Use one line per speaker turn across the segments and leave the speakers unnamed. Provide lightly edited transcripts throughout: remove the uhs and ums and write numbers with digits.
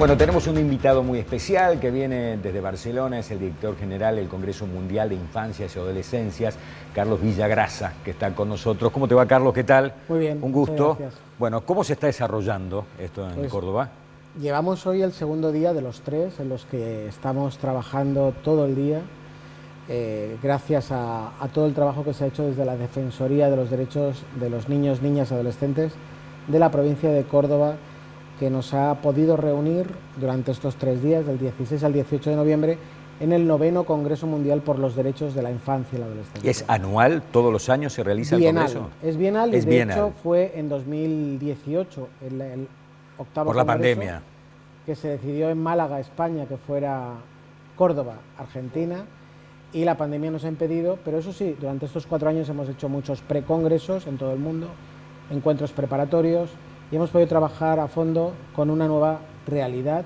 Bueno, tenemos un invitado muy especial que viene desde Barcelona, es el director general del Congreso Mundial de Infancias y Adolescencias, Carlos Villagrasa, que está con nosotros. ¿Cómo te va, Carlos? ¿Qué tal?
Muy bien,
Un gusto.
gracias.
Bueno, ¿cómo se está desarrollando esto en Córdoba?
Llevamos hoy el segundo día de los 3 en los que estamos trabajando todo el día, gracias a todo el trabajo que se ha hecho desde la Defensoría de los Derechos de los Niños, Niñas y Adolescentes de la provincia de Córdoba, que nos ha podido reunir durante estos 3 días, del 16 al 18 de noviembre, en el 9º Congreso Mundial por los Derechos de la Infancia y la Adolescencia.
¿Es anual? ¿Todos los años se realiza
bienal,
el Congreso?
Es bienal y
es
de
bienal.
hecho fue en 2018, el octavo
por la
Congreso,
pandemia,
que se decidió en Málaga, España, que fuera Córdoba, Argentina, y la pandemia nos ha impedido, pero eso sí, durante estos 4 años hemos hecho muchos precongresos en todo el mundo, encuentros preparatorios, y hemos podido trabajar a fondo con una nueva realidad,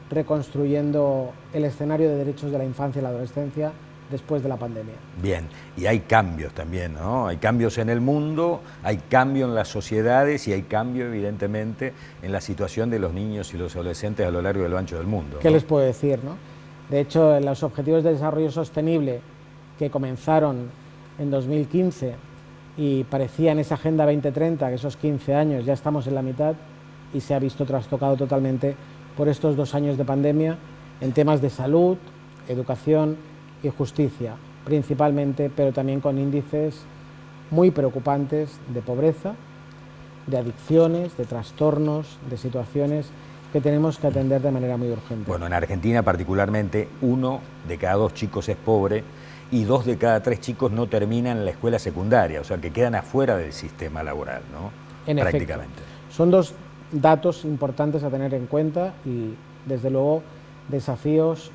reconstruyendo el escenario de derechos de la infancia y la adolescencia después de la pandemia.
Bien, y hay cambios también, ¿no? Hay cambios en el mundo, hay cambio en las sociedades y hay cambio, evidentemente, en la situación de los niños y los adolescentes a lo largo y a lo ancho del mundo, ¿no?
¿Qué les puedo decir, no? De hecho, los Objetivos de Desarrollo Sostenible, que comenzaron en 2015 y parecía en esa Agenda 2030, que esos 15 años ya estamos en la mitad, y se ha visto trastocado totalmente por estos 2 años de pandemia en temas de salud, educación y justicia, principalmente, pero también con índices muy preocupantes de pobreza, de adicciones, de trastornos, de situaciones que tenemos que atender de manera muy urgente.
Bueno, en Argentina particularmente, 1 de cada 2 chicos es pobre y 2 de cada 3 chicos no terminan la escuela secundaria, o sea, que quedan afuera del sistema laboral, ¿no?
En
prácticamente.
Efecto. Son 2 datos importantes a tener en cuenta y, desde luego, desafíos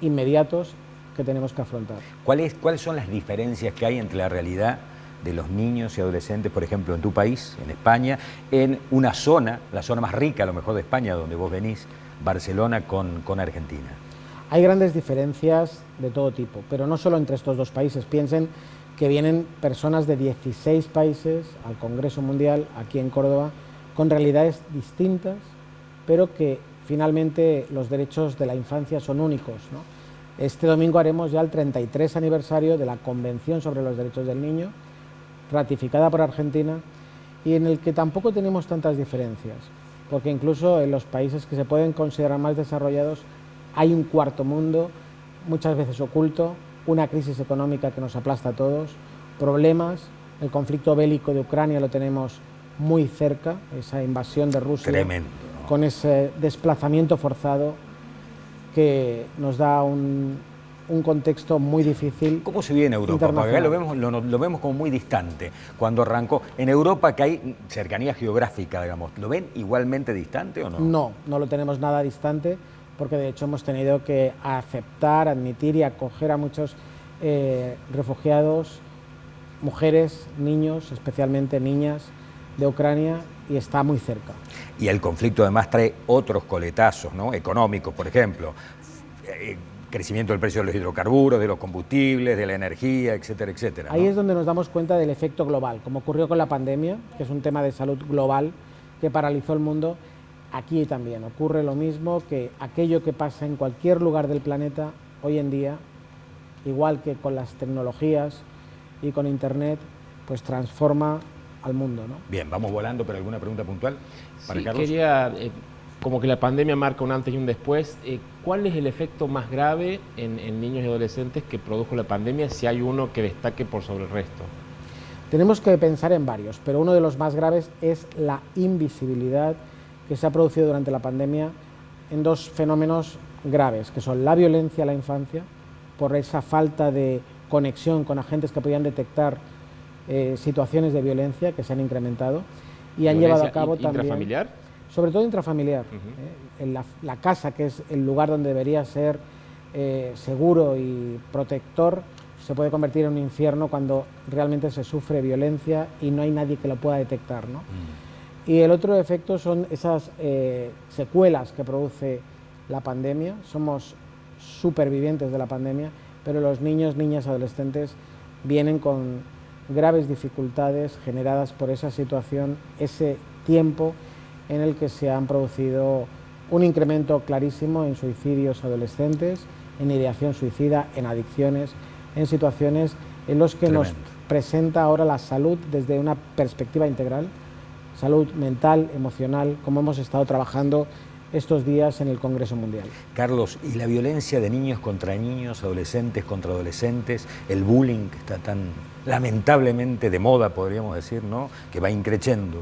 inmediatos que tenemos que afrontar.
¿Cuáles son las diferencias que hay entre la realidad de los niños y adolescentes, por ejemplo, en tu país, en España, en una zona, la zona más rica a lo mejor de España, donde vos venís, Barcelona, con Argentina?
Hay grandes diferencias de todo tipo, pero no solo entre estos 2 países. Piensen que vienen personas de 16 países al Congreso Mundial, aquí en Córdoba, con realidades distintas, pero que finalmente los derechos de la infancia son únicos, ¿no? Este domingo haremos ya el 33 aniversario de la Convención sobre los Derechos del Niño, ratificada por Argentina, y en el que tampoco tenemos tantas diferencias, porque incluso en los países que se pueden considerar más desarrollados hay un cuarto mundo, muchas veces oculto, una crisis económica que nos aplasta a todos, problemas, el conflicto bélico de Ucrania lo tenemos muy cerca, esa invasión de Rusia,
tremendo, ¿no?
Con ese desplazamiento forzado que nos da un contexto muy difícil.
¿Cómo se vive en Europa? Porque acá lo vemos como muy distante. Cuando arrancó, en Europa, que hay cercanía geográfica, digamos, ¿lo ven igualmente distante o no?
No, no lo tenemos nada distante, porque de hecho hemos tenido que aceptar, admitir y acoger a muchos refugiados, mujeres, niños, especialmente niñas de Ucrania, y está muy cerca.
Y el conflicto además trae otros coletazos, ¿no? Económicos, por ejemplo, crecimiento del precio de los hidrocarburos, de los combustibles, de la energía, etcétera, etcétera, ¿no?
Ahí es donde nos damos cuenta del efecto global, como ocurrió con la pandemia, que es un tema de salud global que paralizó el mundo. Aquí también ocurre lo mismo, que aquello que pasa en cualquier lugar del planeta hoy en día, igual que con las tecnologías y con Internet, pues transforma al mundo, ¿no?
Bien, vamos volando, pero ¿alguna pregunta puntual para
Sí,
Carlos?
quería, como que la pandemia marca un antes y un después, ¿cuál es el efecto más grave en niños y adolescentes que produjo la pandemia, si hay uno que destaque por sobre el resto?
Tenemos que pensar en varios, pero uno de los más graves es la invisibilidad que se ha producido durante la pandemia en 2 fenómenos graves, que son la violencia a la infancia, por esa falta de conexión con agentes que podían detectar situaciones de violencia que se han incrementado y han llevado a cabo también...
¿Intrafamiliar?
Sobre todo intrafamiliar. En la casa, que es el lugar donde debería ser seguro y protector, se puede convertir en un infierno cuando realmente se sufre violencia y no hay nadie que lo pueda detectar, ¿no? Y el otro efecto son esas secuelas que produce la pandemia. Somos supervivientes de la pandemia, pero los niños, niñas, adolescentes vienen con graves dificultades generadas por esa situación, ese tiempo en el que se han producido un incremento clarísimo en suicidios adolescentes, en ideación suicida, en adicciones, en situaciones en las que
Tremendo.
nos presenta ahora la salud desde una perspectiva integral, salud mental, emocional, como hemos estado trabajando estos días en el Congreso Mundial.
Carlos, ¿y la violencia de niños contra niños, adolescentes contra adolescentes, el bullying que está tan lamentablemente de moda, podríamos decir, ¿no?, que va increciendo?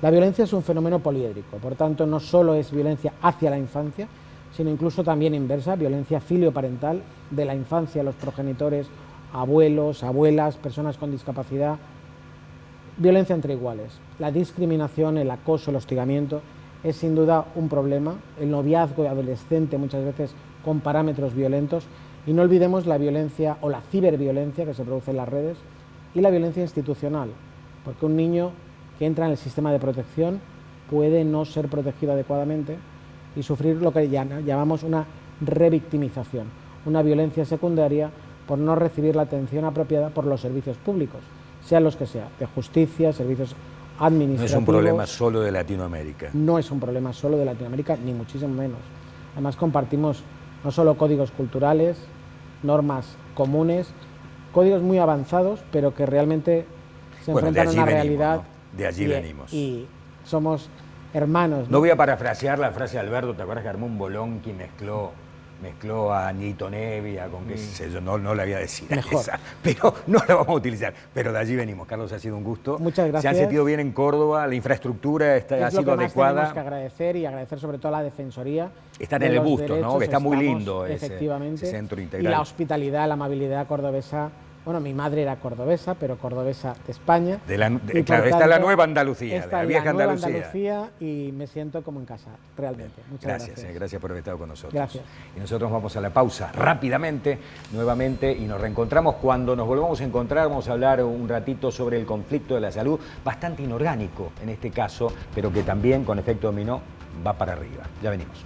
La violencia es un fenómeno poliédrico, por tanto no solo es violencia hacia la infancia, sino incluso también inversa, violencia filioparental, de la infancia a los progenitores, abuelos, abuelas, personas con discapacidad, violencia entre iguales. La discriminación, el acoso, el hostigamiento es sin duda un problema, el noviazgo adolescente muchas veces con parámetros violentos, y no olvidemos la violencia o la ciberviolencia que se produce en las redes y la violencia institucional, porque un niño que entra en el sistema de protección puede no ser protegido adecuadamente y sufrir lo que llamamos una revictimización, una violencia secundaria por no recibir la atención apropiada por los servicios públicos, sean los que sean, de justicia, servicios administrativos.
No es un problema solo de Latinoamérica.
No es un problema solo de Latinoamérica, ni muchísimo menos. Además compartimos no solo códigos culturales, normas comunes, códigos muy avanzados, pero que realmente se enfrentan a una realidad.
¿No? De allí venimos.
Y somos hermanos.
No voy a parafrasear la frase de Alberto, ¿te acuerdas que armó un bolón que mezcló a Nito Nevia con qué sé yo? No la voy a decir
Mejor.
esa, pero no la vamos a utilizar. Pero de allí venimos. Carlos, ha sido un gusto.
Muchas gracias.
Se han sentido bien en Córdoba, la infraestructura ha sido
lo que más
adecuada.
tenemos que agradecer, y agradecer sobre todo a la Defensoría.
Están
de
en el
los
Bustos, ¿no?
derechos,
Que está muy
estamos,
lindo
efectivamente,
ese centro
y
integral.
la hospitalidad, la amabilidad cordobesa. Bueno, mi madre era cordobesa, pero cordobesa de España.
Claro, esta es la nueva Andalucía,
esta
la
es
vieja
nueva
Andalucía.
Y me siento como en casa, realmente. Muchas gracias.
Gracias por haber estado con nosotros.
Gracias.
Y nosotros vamos a la pausa rápidamente, nuevamente, y nos reencontramos. Cuando nos volvamos a encontrar, vamos a hablar un ratito sobre el conflicto de la salud, bastante inorgánico en este caso, pero que también con efecto dominó va para arriba. Ya venimos.